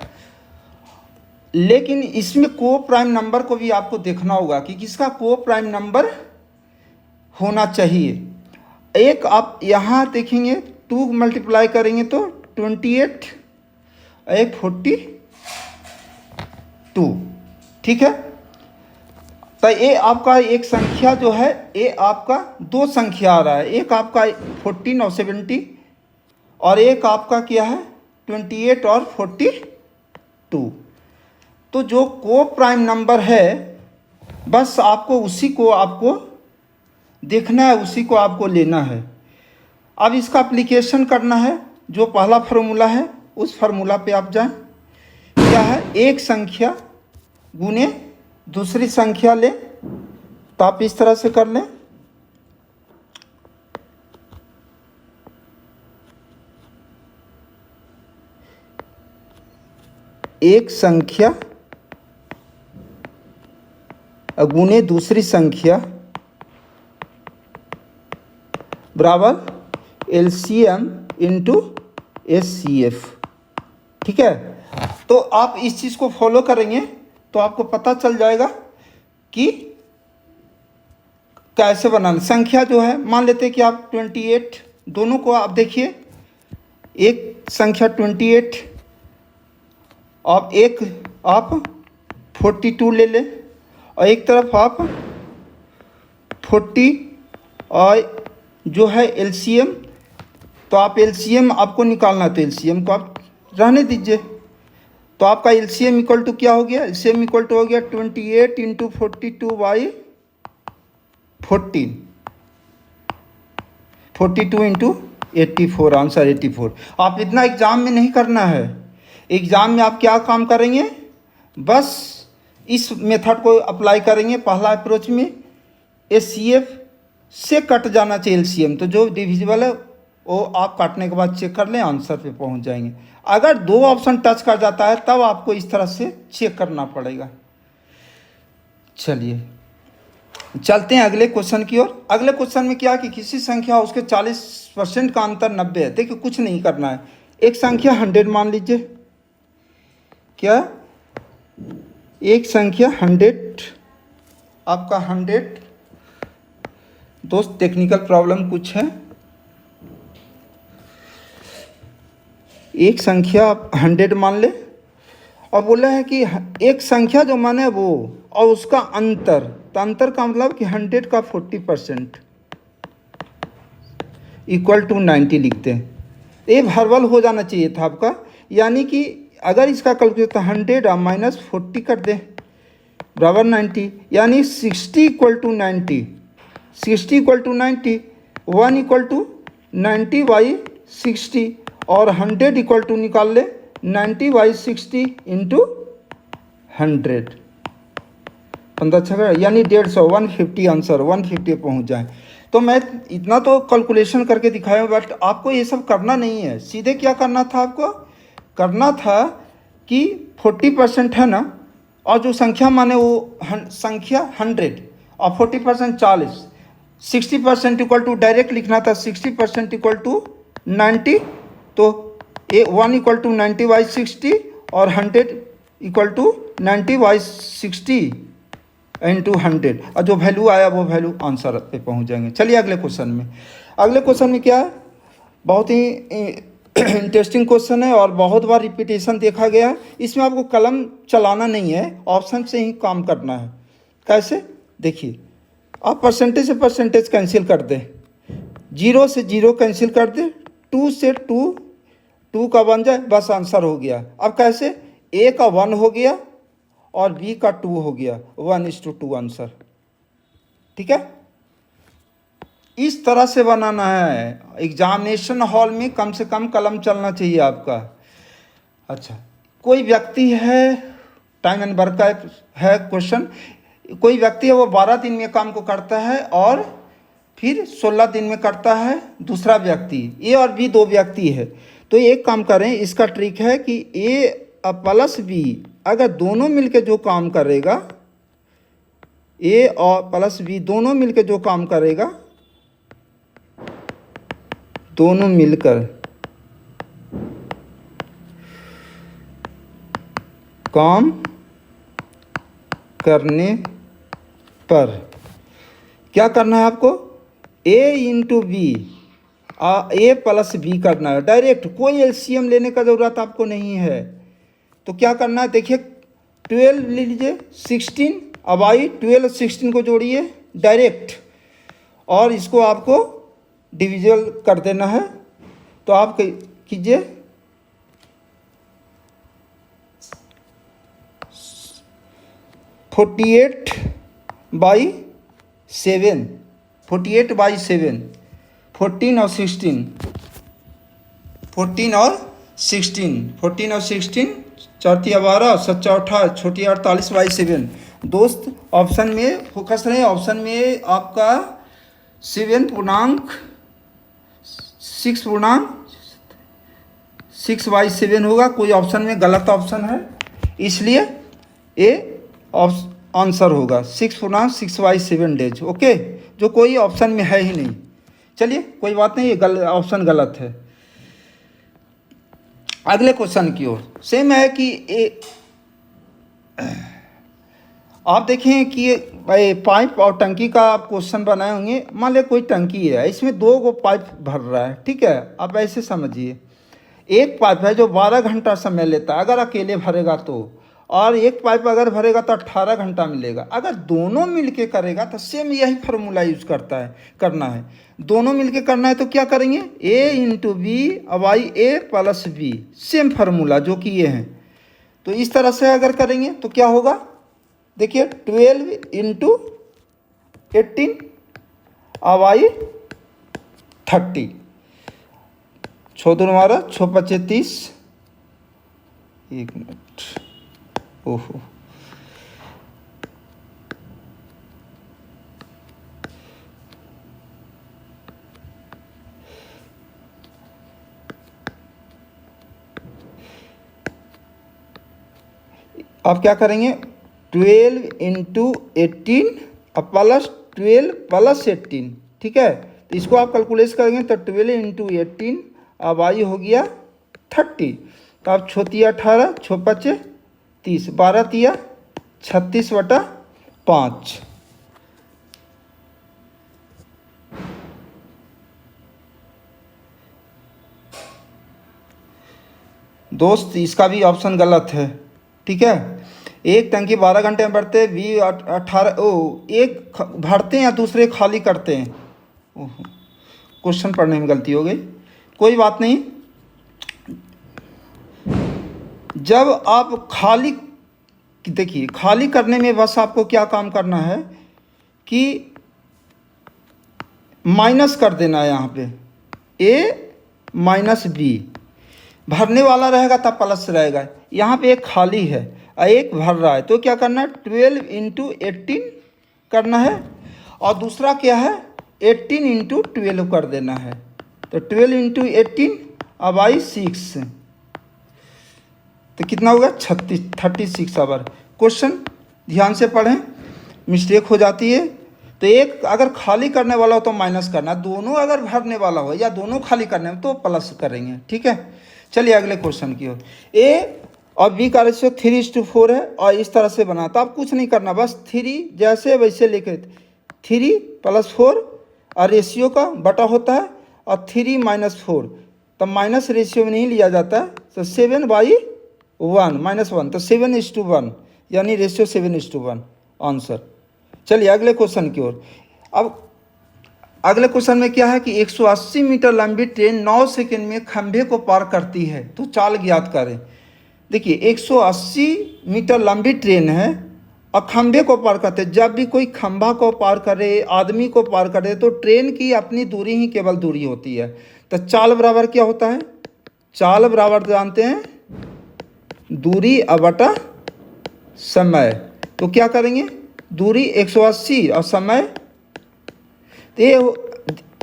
लेकिन इसमें को प्राइम नंबर को भी आपको देखना होगा कि किसका को प्राइम नंबर होना चाहिए। एक आप यहाँ देखेंगे 2 मल्टीप्लाई करेंगे तो 28, एक 42, ठीक है। तो ये आपका एक संख्या जो है, ये आपका दो संख्या आ रहा है, एक आपका 14 और 70 और एक आपका क्या है 28 और 42। तो जो को प्राइम नंबर है, बस आपको उसी को आपको देखना है, उसी को आपको लेना है। अब इसका एप्लीकेशन करना है। जो पहला फार्मूला है उस फार्मूला पे आप जाएं। क्या है, एक संख्या गुने दूसरी संख्या ले, तो आप इस तरह से कर लें। एक संख्या गुने दूसरी संख्या बराबर LCM इंटू HCF, ठीक है। तो आप इस चीज़ को फॉलो करेंगे तो आपको पता चल जाएगा कि कैसे बनाना। संख्या जो है मान लेते हैं कि आप 28, दोनों को आप देखिए, एक संख्या 28 और एक आप 42 ले लें और एक तरफ आप 40 और जो है LCM, तो आप LCM आपको निकालना है तो LCM को आप रहने दीजिए। तो आपका LCM इक्वल टू क्या हो गया, LCM इक्वल टू हो गया 28 इंटू 42/14, 42 इंटू 84, आंसर 84। आप इतना एग्ज़ाम में नहीं करना है। एग्ज़ाम में आप क्या काम करेंगे, बस इस मेथड को अप्लाई करेंगे। पहला अप्रोच में HCF से कट जाना चाहिए LCM, तो जो डिविजिबल है वो आप काटने के बाद चेक कर लें, आंसर पे पहुंच जाएंगे। अगर 2 ऑप्शन टच कर जाता है तब आपको इस तरह से चेक करना पड़ेगा। चलिए चलते हैं अगले क्वेश्चन की ओर। अगले क्वेश्चन में क्या कि किसी संख्या उसके 40% का अंतर 90 है। देखिए कुछ नहीं करना है, एक संख्या 100 मान लीजिए। क्या, एक संख्या 100, आपका 100, दोस्त टेक्निकल प्रॉब्लम कुछ है। एक संख्या आप 100 मान ले और बोला है कि एक संख्या जो माने वो और उसका अंतर, तो अंतर का मतलब कि 100 का 40% इक्वल टू 90 लिखते हैं। ये वर्बल हो जाना चाहिए था आपका, यानी कि अगर इसका कैलकुलेट 100 और माइनस 40 कर दें बराबर 90, यानी 60 equal to 90, 60 equal to 90, 1 equal to 90/60 और 100 इक्वल टू निकाल ले 90/60 इंटू 100, 15 छः यानी 150, 150 आंसर 150 पहुंच जाए। तो मैं इतना तो कैलकुलेशन करके दिखाया, बट आपको ये सब करना नहीं है। सीधे क्या करना था, आपको करना था कि 40% है ना, और जो संख्या माने वो संख्या 100 और 40% 40, 60% इक्वल टू डायरेक्ट लिखना था 60% इक्वल टू 90, तो 1 इक्वल टू 90/60 और 100 इक्वल टू 90/60 इंटू 100 और जो वैल्यू आया वो वैल्यू आंसर पे पहुंच जाएंगे। चलिए अगले क्वेश्चन में। अगले क्वेश्चन में क्या है, बहुत ही इंटरेस्टिंग क्वेश्चन है और बहुत बार रिपीटेशन देखा गया है। इसमें आपको कलम चलाना नहीं है, ऑप्शन से ही काम करना है। कैसे, देखिए आप परसेंटेज से परसेंटेज कैंसिल कर दें, 0 से 0 कैंसिल कर दें, 2 से 2 का बन जाए, बस आंसर हो गया। अब कैसे, A का 1 हो गया और B का 2 हो गया, 1:2 आंसर। ठीक है, इस तरह से बनाना है। एग्जामिनेशन हॉल में कम से कम कलम चलना चाहिए आपका। अच्छा, कोई व्यक्ति है, टाइम एंड वर्क का है क्वेश्चन, कोई व्यक्ति है वो 12 दिन में काम को करता है और फिर 16 दिन में करता है दूसरा व्यक्ति। ए और बी दो व्यक्ति है, तो एक काम करें, इसका ट्रिक है कि ए प्लस बी अगर दोनों मिलकर जो काम करेगा, ए और प्लस बी दोनों मिलकर जो काम करेगा, दोनों मिलकर काम करने पर क्या करना है आपको, ए इंटू बी, ए प्लस बी करना है डायरेक्ट, कोई एलसीएम लेने का ज़रूरत आपको नहीं है। तो क्या करना है, देखिए 12 ले लीजिए, 16, अब आई 12 और 16 को जोड़िए डायरेक्ट और इसको आपको डिविजल कर देना है। तो आप कीजिए 48/7, 48/7, 14 और 16, 14 और 16, 4 12, 7 18, छोटी 48/7। दोस्त ऑप्शन में फोकस रहे, ऑप्शन में आपका 7 पूर्णांक 6/7 होगा। कोई ऑप्शन में गलत ऑप्शन है, इसलिए ए आंसर होगा 6/7 डेज। ओके, जो कोई ऑप्शन में है ही नहीं। चलिए कोई बात नहीं, ये ऑप्शन गलत है। अगले क्वेश्चन की ओर सेम है कि आप देखें कि पाइप और टंकी का आप क्वेश्चन बनाए होंगे। मान लिया कोई टंकी है, इसमें 2 गो पाइप भर रहा है, ठीक है। आप ऐसे समझिए, एक पाइप है जो 12 घंटा समय लेता है अगर अकेले भरेगा तो, और एक पाइप अगर भरेगा तो 18 घंटा मिलेगा। अगर दोनों मिलके करेगा तो सेम यही फार्मूला यूज करना है। दोनों मिलके करना है तो क्या करेंगे, A into B by A plus B, same formula जो कि ये हैं। तो इस तरह से अगर करेंगे तो क्या होगा, देखिए 12 इंटू 18 बाई 30, 6 दूनी 12, 6 5 30, 1 मिनट, ओहो, आप क्या करेंगे, 12 इंटू 18 प्लस 12 प्लस 18, ठीक है। तो इसको आप कैलकुलेट करेंगे तो 12 इंटू 18 अब आई हो गया 30। तो आप 6 18, 6 5 30, 12 तिया 36/5। दोस्त इसका भी ऑप्शन गलत है, ठीक है। एक टंकी 12 घंटे में भरते हैं, 18 एक भरते हैं या दूसरे खाली करते हैं। ओहो, क्वेश्चन पढ़ने में गलती हो गई, कोई बात नहीं। जब आप खाली, देखिए खाली करने में बस आपको क्या काम करना है कि माइनस कर देना है यहाँ पे, ए माइनस बी, भरने वाला रहेगा तब प्लस रहेगा। यहाँ पे एक खाली है और एक भर रहा है, तो क्या करना है, 12 इंटू 18 करना है और दूसरा क्या है, 18 इंटू 12 कर देना है। तो 12 इंटू 18 अब आई 6, तो कितना होगा 36 आवर। क्वेश्चन ध्यान से पढ़ें, मिस्टेक हो जाती है। तो एक अगर खाली करने वाला हो तो माइनस करना, दोनों अगर भरने वाला हो या दोनों खाली करने में तो प्लस करेंगे, ठीक है। चलिए अगले क्वेश्चन की ओर। ए और बी का रेशियो 3:4 है और इस तरह से बना। तो आप कुछ नहीं करना, बस 3 जैसे वैसे लेके 3 + 4 और रेशियो का बटा होता है और 3 - 4 तो माइनस रेशियो में नहीं लिया जाता है। तो 7/1 -1 तो 7:1 यानी रेशियो 7:1 आंसर। चलिए अगले क्वेश्चन की ओर। अब अगले क्वेश्चन में क्या है कि 180 मीटर लंबी ट्रेन 9 सेकंड में खंभे को पार करती है, तो चाल ज्ञात करें। देखिए 180 मीटर लंबी ट्रेन है और खंभे को पार करते, जब भी कोई खंभा को पार करे, आदमी को पार करे, तो ट्रेन की अपनी दूरी ही केवल दूरी होती है। तो चाल बराबर क्या होता है? चाल बराबर जानते हैं दूरी बटा समय। तो क्या करेंगे, दूरी 180 और समय, तो ये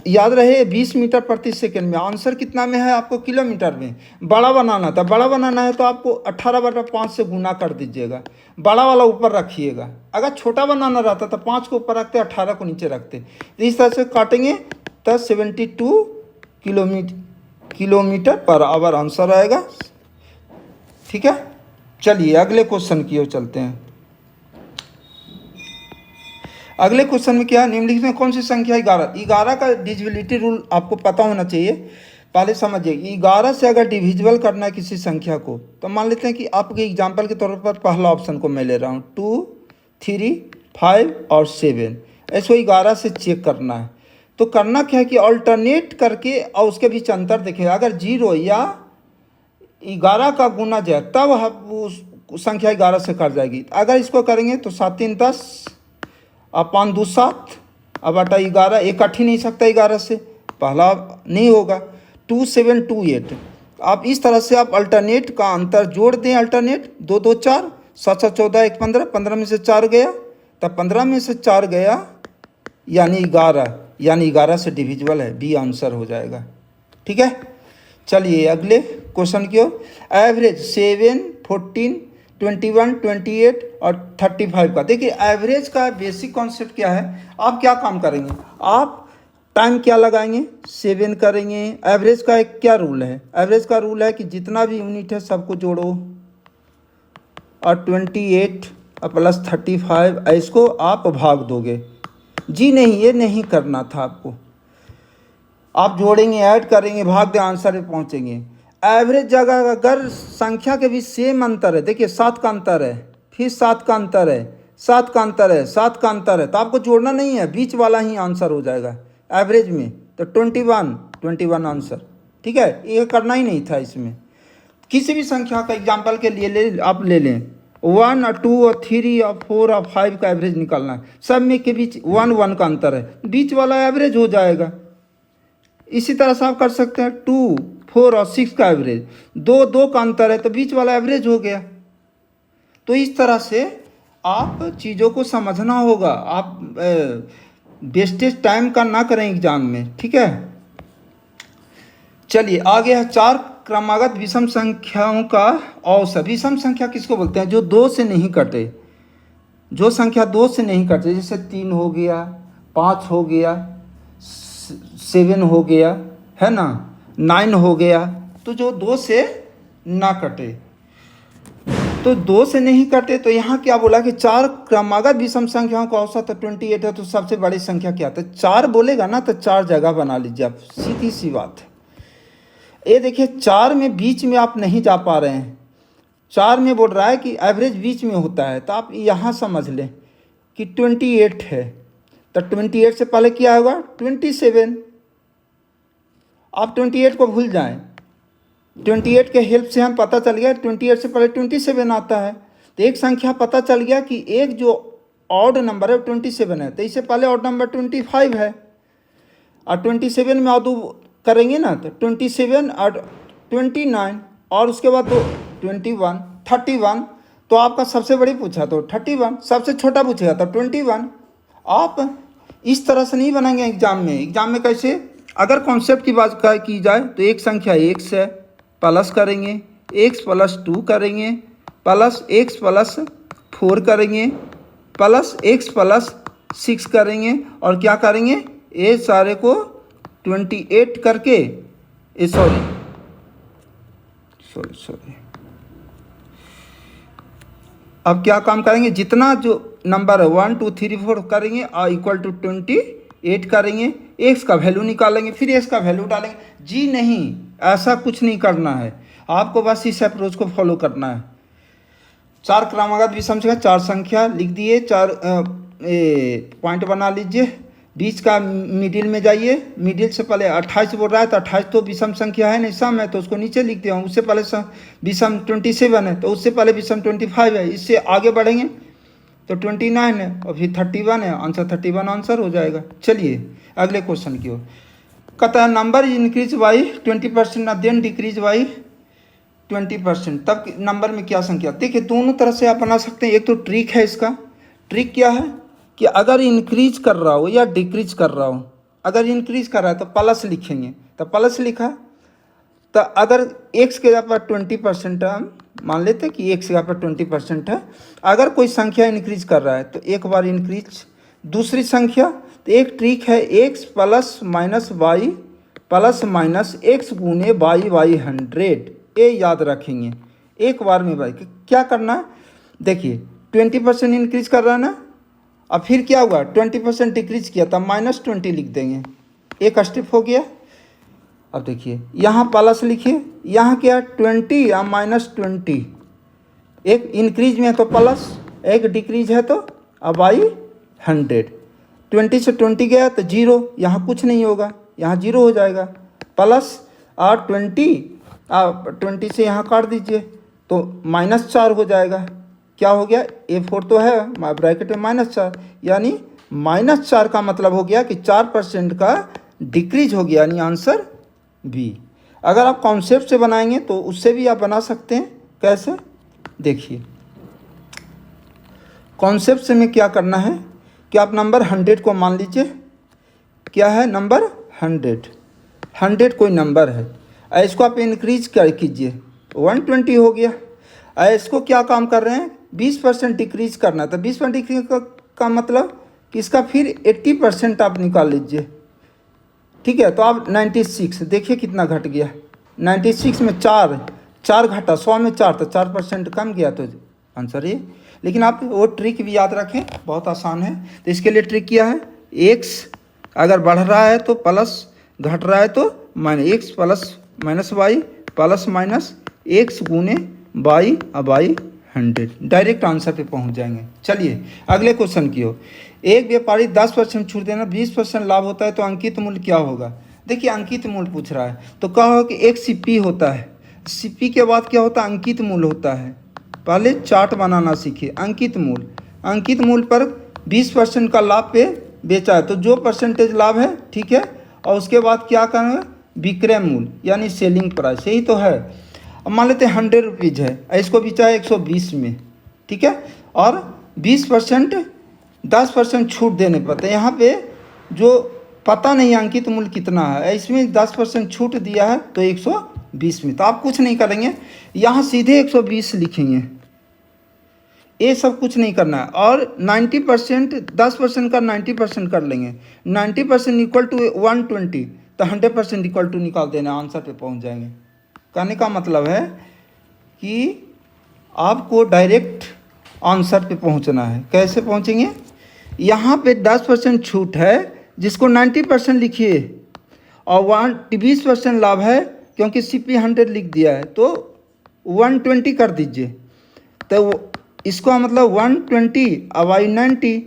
याद रहे 20 मीटर प्रति सेकंड में। आंसर कितना में है आपको? किलोमीटर में। बड़ा बनाना था, बड़ा बनाना है तो आपको 18/5 से गुना कर दीजिएगा, बड़ा वाला ऊपर रखिएगा। अगर छोटा बनाना रहता तो 5 को ऊपर रखते, 18 को नीचे रखते। तो इस तरह से काटेंगे तो 72 किलोमीटर पर आवर आंसर आएगा। ठीक है, चलिए अगले क्वेश्चन की ओर चलते हैं। अगले क्वेश्चन में क्या है, निम्नलिखित में कौन सी संख्या 11 का डिविजिबिलिटी रूल आपको पता होना चाहिए। पहले समझिए 11 से अगर डिविजिबल करना है किसी संख्या को, तो मान लेते हैं कि आपके एग्जाम्पल के तौर पर पहला ऑप्शन को मैं ले रहा हूँ, 2, 3, 5 और 7। ऐसे 11 से चेक करना है। तो करना क्या है कि अल्टरनेट करके और उसके बीच अंतर देखें। अगर 0 या 11 का गुना जाए तब उस संख्या 11 से कट जाएगी। अगर इसको करेंगे तो 7 3 10 और 5 2 7 अब बटा 11, ये कट ही नहीं सकता 11 से, पहला नहीं होगा। 2 7 2 8। आप इस तरह से आप अल्टरनेट का अंतर जोड़ दें। अल्टरनेट 2 2 4 7 7 14 1 15, 15 में से 4 गया, तब 15 में से 4 गया यानी 11, यानी 11 से डिविजिबल है, बी आंसर हो जाएगा। ठीक है, चलिए अगले क्वेश्चन की ओर। एवरेज 7 14 21 28 और 35 का। देखिए एवरेज का बेसिक कॉन्सेप्ट क्या है, आप क्या काम करेंगे, आप टाइम क्या लगाएंगे, 7 करेंगे। एवरेज का एक क्या रूल है, एवरेज का रूल है कि जितना भी यूनिट है सबको जोड़ो और 28 और प्लस 35 इसको आप भाग दोगे। जी नहीं, ये नहीं करना था आपको, आप जोड़ेंगे, ऐड करेंगे, भाग दे, आंसर पे पहुंचेंगे। एवरेज जगह अगर संख्या के बीच सेम अंतर है, देखिए 7 का अंतर है, फिर 7 का अंतर है, 7 का अंतर है, 7 का अंतर है, तो आपको जोड़ना नहीं है, बीच वाला ही आंसर हो जाएगा एवरेज में। तो 21 आंसर। ठीक है, ये करना ही नहीं था इसमें। किसी भी संख्या का एग्जाम्पल के लिए आप ले लें, 1 और 2 और 3 और 4 और 5 का एवरेज निकालना है, सब में के बीच 1 का अंतर है, बीच वाला एवरेज हो जाएगा। इसी तरह से आप कर सकते हैं 2 4 और 6 का एवरेज, 2 का अंतर है तो बीच वाला एवरेज हो गया। तो इस तरह से आप चीज़ों को समझना होगा, आप वेस्टेज टाइम का ना करें एग्जाम में। ठीक है, चलिए आगे है 4 क्रमागत विषम संख्याओं का औसत। विषम संख्या किसको बोलते हैं, जो 2 से नहीं कटे, जो संख्या 2 से नहीं कटे, जैसे 3 हो गया, 5 हो गया, 7 हो गया, है ना, 9 हो गया, तो जो 2 से ना कटे, तो 2 से नहीं कटे। तो यहाँ क्या बोला कि 4 क्रमागत विषम संख्याओं का औसत 28 है, तो सबसे बड़ी संख्या क्या था, 4 बोलेगा ना तो 4 जगह बना लीजिए आप, सीधी सी बात है। ये देखिए 4 में बीच में आप नहीं जा पा रहे हैं, 4 में बोल रहा है कि एवरेज बीच में होता है, तो आप यहाँ समझ लें कि 28 है, तो 28 से पहले क्या होगा 27। आप 28 को भूल जाएं, 28 के हेल्प से हम पता चल गया 28 से पहले 27 आता है। तो एक संख्या पता चल गया कि एक जो ऑड नंबर है 27 है, तो इससे पहले ऑड नंबर 25 है, और 27 में ऑड करेंगे ना तो 27 और 29 और उसके बाद तो 21 31। तो आपका सबसे बड़ी पूछा तो 31, सबसे छोटा पूछेगा तो 21। आप इस तरह से नहीं बनाएंगे एग्जाम में। एग्जाम में कैसे, अगर कॉन्सेप्ट की बात की जाए तो एक संख्या x है, प्लस करेंगे, x + 2 करेंगे, प्लस x + 4 करेंगे, प्लस x + 6 करेंगे, और क्या करेंगे, ये सारे को 28 करके सॉरी अब क्या काम करेंगे, जितना जो नंबर है 1 2 3 4 करेंगे और इक्वल टू 28 करेंगे, एक्स का वैल्यू निकालेंगे, फिर एक्स का वैल्यू डालेंगे। जी नहीं, ऐसा कुछ नहीं करना है, आपको बस इस अप्रोच को फॉलो करना है। 4 क्रमागत विषम संख्या, 4 संख्या लिख दिए, 4 पॉइंट बना लीजिए, बीच का मिडिल में जाइए, मिडिल से पहले 28 बोल रहा है तो 28 तो विषम संख्या है नहीं, सम है तो उसको नीचे लिख दिया हूँ। उससे पहले विषम 27 है तो उससे पहले विषम 25 है, इससे आगे बढ़ेंगे तो 29 है और फिर 31 है, आंसर 31 आंसर हो जाएगा। चलिए अगले क्वेश्चन की ओर। कहता है number increase by 20% then decrease by 20%, तब नंबर में क्या संख्या। देखिए दोनों तरह से आप बना सकते हैं। एक तो ट्रिक है, इसका ट्रिक क्या है कि अगर इंक्रीज कर रहा हो या डिक्रीज कर रहा हो, अगर इंक्रीज कर रहा है तो प्लस लिखेंगे, तो प्लस लिखा, तो अगर x के जगह पर 20% है, हम मान लेते हैं कि x के जगह पर 20% है, अगर कोई संख्या इंक्रीज कर रहा है तो एक बार इंक्रीज, दूसरी संख्या, तो एक ट्रिक है x plus minus y plus minus x गुने बाई 100, ये याद रखेंगे एक बार में। भाई क्या करना है, देखिए 20% इंक्रीज कर रहा है ना, अब फिर क्या हुआ 20% डिक्रीज किया था, -20 लिख देंगे, एक स्टेप हो गया। अब देखिए यहाँ प्लस लिखिए, यहाँ क्या 20 या -20, एक इंक्रीज में है तो प्लस, एक डिक्रीज है तो अब आई 100, 20 से 20 गया तो 0, यहाँ कुछ नहीं होगा, यहाँ 0 हो जाएगा, प्लस और 20 से यहाँ काट दीजिए तो -4 हो जाएगा। क्या हो गया, A4 तो है ब्रैकेट में -4, यानी -4 का मतलब हो गया कि 4% का डिक्रीज हो गया, यानी आंसर बी। अगर आप कॉन्सेप्ट से बनाएंगे तो उससे भी आप बना सकते हैं। कैसे, देखिए कॉन्सेप्ट से में क्या करना है कि आप नंबर 100 को मान लीजिए, क्या है नंबर 100 कोई नंबर है, इसको आप इंक्रीज कर कीजिए 120 हो गया। इसको क्या काम कर रहे हैं 20% डिक्रीज करना, तो 20% डिक्रीज का मतलब कि इसका फिर 80% आप निकाल लीजिए, ठीक है। तो आप 96, देखिए कितना घट गया, 96 में 4 घटा, 100 में 4 तो 4% कम गया, तो आंसर ये। लेकिन आप वो ट्रिक भी याद रखें, बहुत आसान है। तो इसके लिए ट्रिक किया है, एक्स अगर बढ़ रहा है तो प्लस, घट रहा है तो minus, x plus minus y plus minus x गुने बाई बाई 100, डायरेक्ट आंसर पे पहुंच जाएंगे। चलिए अगले क्वेश्चन की ओर। एक व्यापारी 10% छूट देना 20% लाभ होता है तो अंकित मूल्य क्या होगा। देखिए अंकित मूल्य पूछ रहा है तो क्या होगा कि एक सीपी होता है, सीपी के बाद क्या होता है अंकित मूल्य होता है। पहले चार्ट बनाना सीखिए। अंकित मूल्य पर 20% का लाभ पे बेचा है तो जो परसेंटेज लाभ है, ठीक है, और उसके बाद क्या करना, विक्रय मूल्य यानी सेलिंग प्राइस, यही तो है। अब मान लेते हैं 100 रुपीज़ है, इसको बेचा है 120 में, ठीक है, और 20% 10% छूट देने पर, तो यहाँ पे जो पता नहीं अंकित मूल्य कितना है, इसमें 10% छूट दिया है तो 120 में, तो आप कुछ नहीं करेंगे, यहाँ सीधे 120 लिखेंगे, ये सब कुछ नहीं करना है। और 90% 10% का 90% कर लेंगे, 90% इक्वल टू 120, तो 100% इक्वल टू निकाल देना, आंसर पे पहुंच जाएंगे। कहने का मतलब है कि आपको डायरेक्ट आंसर पे पहुंचना है। कैसे पहुंचेंगे, यहाँ पे 10% छूट है जिसको 90% लिखिए, और 20% लाभ है क्योंकि CP 100 लिख दिया है तो 120 कर दीजिए, तो इसको मतलब 120 बाई 90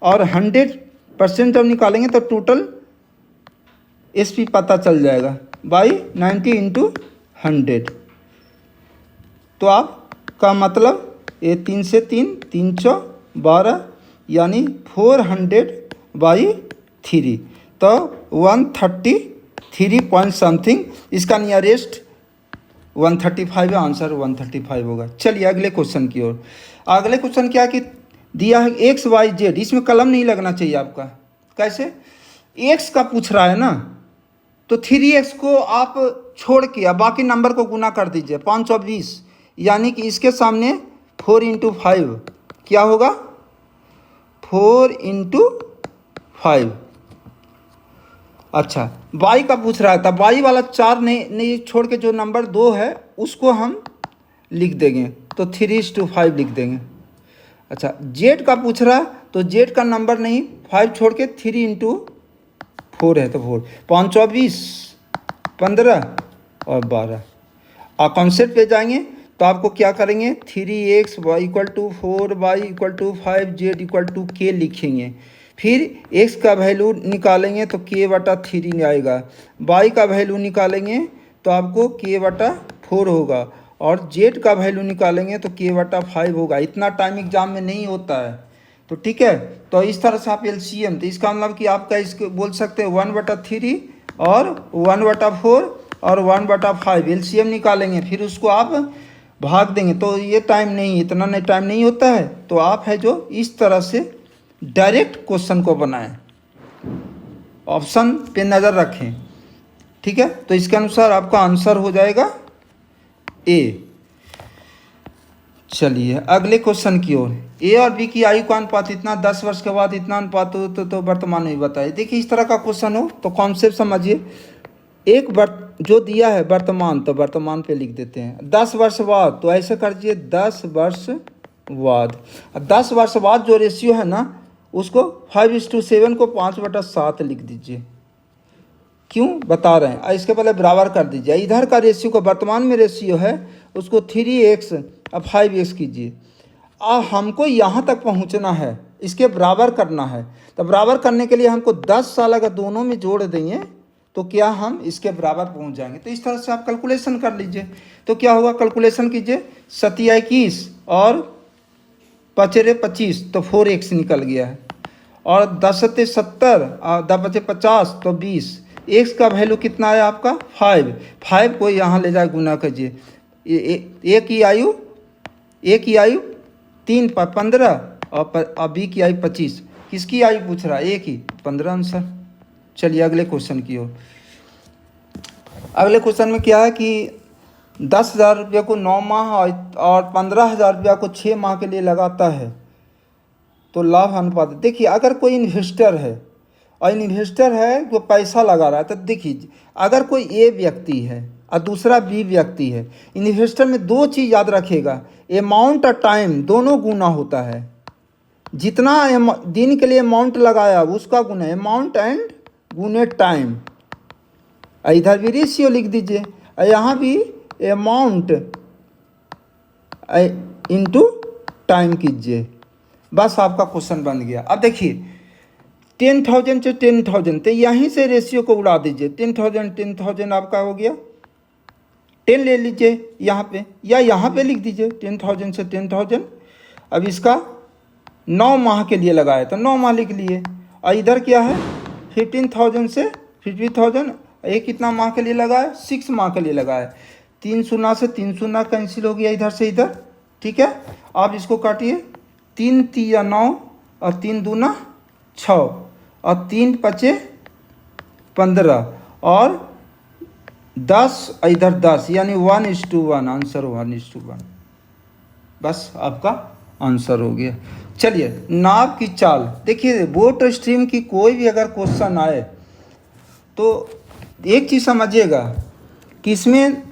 और 100% जब निकालेंगे तो टोटल SP पता चल जाएगा, बाई 90 इंटू 100, तो आपका मतलब ये 3 से 3 312 यानी 400 बाई 3, तो 133 पॉइंट समथिंग, इसका नियरेस्ट 135 है, आंसर 135 होगा। चलिए अगले क्वेश्चन की ओर। अगले क्वेश्चन क्या कि दिया है XYZ, इसमें कलम नहीं लगना चाहिए आपका। कैसे, x का पूछ रहा है ना, तो 3x को आप छोड़ के बाकी नंबर को गुना कर दीजिए, 520, यानी कि इसके सामने 4 इंटू 5 क्या होगा, 4 इंटू 5। अच्छा, y का पूछ रहा था, y वाला 4 नहीं छोड़ के जो नंबर 2 है उसको हम लिख देंगे, तो 3:5 लिख देंगे। अच्छा जेड का पूछ रहा तो जेड का नंबर नहीं, 5 छोड़ के 3 इंटू 4 है तो 4, 5 24 15 और 12। और कॉन्सेप्ट पे जाएंगे तो आपको क्या करेंगे, 3x y equal to 4y equal to 5 z equal to k लिखेंगे। फिर x का वैल्यू निकालेंगे तो k/3 आएगा, y का वैल्यू निकालेंगे तो आपको k/4 होगा, और z का वैल्यू निकालेंगे तो k/5 होगा। इतना टाइम एग्जाम में नहीं होता है, तो ठीक है। तो इस तरह से आप एलसीएम, तो इसका मतलब कि आपका इसको बोल सकते हैं 1/3 और 1/4 और 1/5 एलसीएम निकालेंगे, फिर उसको आप भाग देंगे। तो ये टाइम नहीं, इतना नहीं टाइम नहीं होता है, तो आप है जो इस तरह से डायरेक्ट क्वेश्चन को बनाएं, ऑप्शन पे नज़र रखें, ठीक है। तो इसके अनुसार आपका आंसर हो जाएगा ए। चलिए अगले क्वेश्चन की ओर। ए और बी की आयु का अनुपात इतना, 10 वर्ष के बाद इतना अनुपात हो तो वर्तमान में बताइए। देखिए इस तरह का क्वेश्चन हो तो कॉन्सेप्ट समझिए। एक जो दिया है वर्तमान, तो वर्तमान पे लिख देते हैं। 10 वर्ष बाद तो ऐसे कर दीजिए 10 वर्ष बाद। अब 10 वर्ष बाद जो रेशियो है ना, उसको 5:7 को 5/7 लिख दीजिए। क्यों बता रहे हैं, इसके पहले बराबर कर दीजिए। इधर का रेशियो को वर्तमान में रेशियो है उसको 3x अब 5x कीजिए। अब हमको यहाँ तक पहुँचना है, इसके बराबर करना है। तो बराबर करने के लिए हमको 10 साल अगर दोनों में जोड़ देंगे तो क्या हम इसके बराबर पहुँच जाएंगे। तो इस तरह से आप कैलकुलेशन कर लीजिए। तो क्या होगा, कैलकुलेशन कीजिए। 7 21 और 5 25 तो 4x निकल गया है, और 10 70 और 10 50 तो 20। x का वैल्यू कितना है आपका 5 को यहाँ ले जाए गुना कीजिए। ए की आयु 3 पर 15 और बी की आयु 25। किसकी आयु पूछ रहा है, ए की, 15 आंसर। चलिए अगले क्वेश्चन की ओर। अगले क्वेश्चन में क्या है कि 10,000 रुपये को 9 माह और 15,000 रुपया को 6 माह के लिए लगाता है तो लाभ अनुपात। देखिए अगर कोई इन्वेस्टर है और इन्वेस्टर है जो पैसा लगा रहा है, तो देखिए अगर कोई ए व्यक्ति है और दूसरा बी व्यक्ति है, इन्वेस्टर में 2 चीज़ याद रखेगा, अमाउंट और टाइम दोनों गुना होता है। जितना दिन के लिए अमाउंट लगाया उसका गुना, अमाउंट एंड गुने टाइम। इधर भी रेशियो लिख दीजिए, यहाँ भी अमाउंट इंटू टाइम कीजिए, बस आपका क्वेश्चन बन गया। अब देखिए 10,000 से 10,000, तो यहीं से रेशियो को उड़ा दीजिए। 10,000 आपका हो गया, 10 ले लीजिए यहाँ पे, या यहाँ पे लिख दीजिए 10,000 से 10,000। अब इसका 9 माह के लिए लगाया तो 9 माह लिख लिए। और इधर क्या है 15,000 से 50,000, ये कितना माह के लिए लगाया, 6 माह के लिए लगाया। 3 शून्य से 3 शून्य कैंसिल हो गया इधर से इधर, ठीक है। आप इसको काटिए, 3 3 9 और 3 दूना 6 और 3 5 15 और 10 इधर 10, यानी 1:1, आंसर 1:1। बस आपका आंसर हो गया। चलिए नाव की चाल। देखिए बोट स्ट्रीम की कोई भी अगर क्वेश्चन आए तो एक चीज़ समझिएगा कि इसमें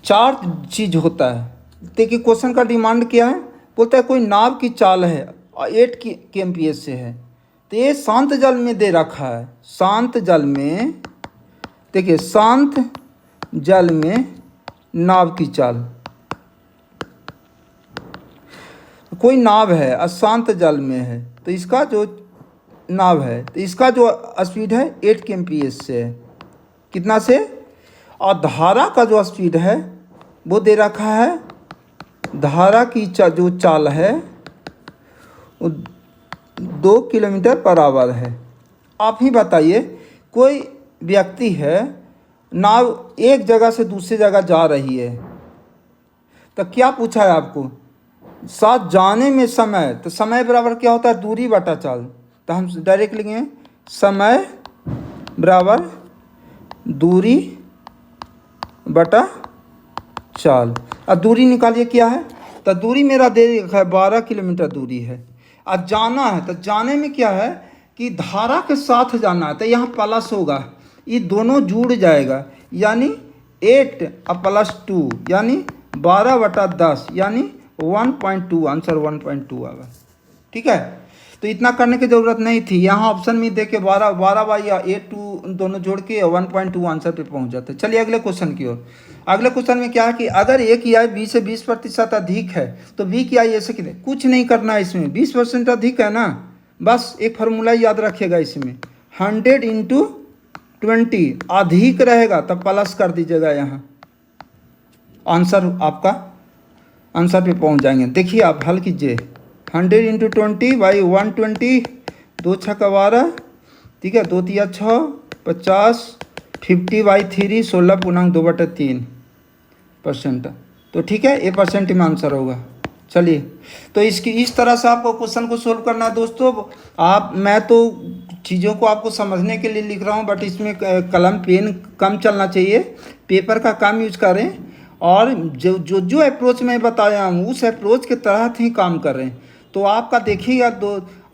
4 चीज़ होता है। देखिए क्वेश्चन का डिमांड क्या है, बोलता है कोई नाव की चाल है और 8 kmph से है, तो ये शांत जल में दे रखा है। शांत जल में, देखिए शांत जल में नाव की चाल, कोई नाव है अशांत जल में है, तो इसका जो नाव है तो इसका जो स्पीड है 8 kmph से है। कितना से, और धारा का जो स्पीड है वो दे रखा है, धारा की जो चाल है वो 2 किलोमीटर/आवर है। आप ही बताइए, कोई व्यक्ति है, नाव एक जगह से दूसरी जगह जा रही है, तो क्या पूछा है आपको, साथ जाने में समय, तो समय बराबर क्या होता है, दूरी बटा चाल। तो हम डायरेक्ट लिखेंगे समय बराबर दूरी बटा चाल। अब दूरी निकालिए क्या है, तो दूरी मेरा दे रखा है 12 किलोमीटर दूरी है। अब जाना है, तो जाने में क्या है कि धारा के साथ जाना है, तो यहाँ प्लस होगा, ये दोनों जुड़ जाएगा, यानी 8 और +2 यानी 12/10 यानी 1.2, आंसर 1.2 आएगा। ठीक है। तो इतना करने की ज़रूरत नहीं थी। यहाँ ऑप्शन में दे के 12 बाई 8 दोनों जोड़ के 1.2 आंसर पे पहुँच जाते। चलिए अगले क्वेश्चन की ओर। अगले क्वेश्चन में क्या है कि अगर ए की आय 20 से 20% अधिक है तो बी की आय ऐसे कितने, कुछ नहीं करना है इसमें, 20% अधिक है ना, बस एक फार्मूला याद रखिएगा इसमें, 100 इंटू 20 अधिक रहेगा तब प्लस कर दीजिएगा यहाँ, आंसर आपका आंसर पे पहुँच जाएंगे। देखिए आप हल कीजिए, 100 इंटू 20 बाई 120, 2 छक्का 12, ठीक है, 2 तिया 6, 50, 50 बाई 3, 16.2/3%। तो ठीक है, ये परसेंट में आंसर होगा। चलिए, तो इसकी इस तरह से आपको क्वेश्चन को सोल्व करना है दोस्तों। मैं तो चीज़ों को आपको समझने के लिए लिख रहा हूँ, बट इसमें कलम पेन कम चलना चाहिए, पेपर का कम यूज करें, और जो अप्रोच मैं बताया हूँ उस अप्रोच के तहत ही काम करें। तो आपका देखिएगा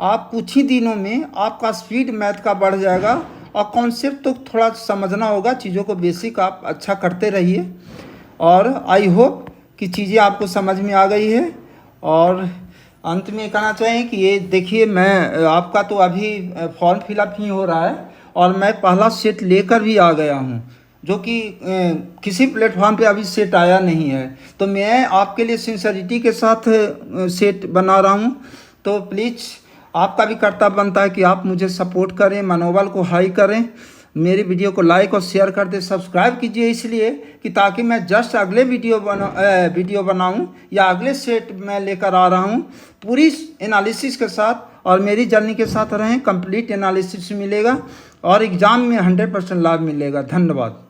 आप कुछ ही दिनों में आपका स्पीड मैथ का बढ़ जाएगा, और कॉन्सेप्ट तो थोड़ा समझना होगा, चीज़ों को बेसिक आप अच्छा करते रहिए। और आई होप कि चीज़ें आपको समझ में आ गई है। और अंत में कहना चाहिए कि ये देखिए, मैं आपका तो अभी फॉर्म फिलअप ही हो रहा है, और मैं पहला सेट लेकर भी आ गया हूँ, जो कि किसी प्लेटफॉर्म पे अभी सेट आया नहीं है। तो मैं आपके लिए सिंसियरिटी के साथ सेट बना रहा हूँ। तो प्लीज़ आपका भी कर्तव्य बनता है कि आप मुझे सपोर्ट करें, मनोबल को हाई करें, मेरी वीडियो को लाइक और शेयर कर दें, सब्सक्राइब कीजिए, इसलिए कि ताकि मैं जस्ट अगले वीडियो बनाऊं या अगले सेट में लेकर आ रहा हूं पूरी एनालिसिस के साथ, और मेरी जर्नी के साथ रहें, कंप्लीट एनालिसिस मिलेगा और एग्ज़ाम में 100% लाभ मिलेगा। धन्यवाद।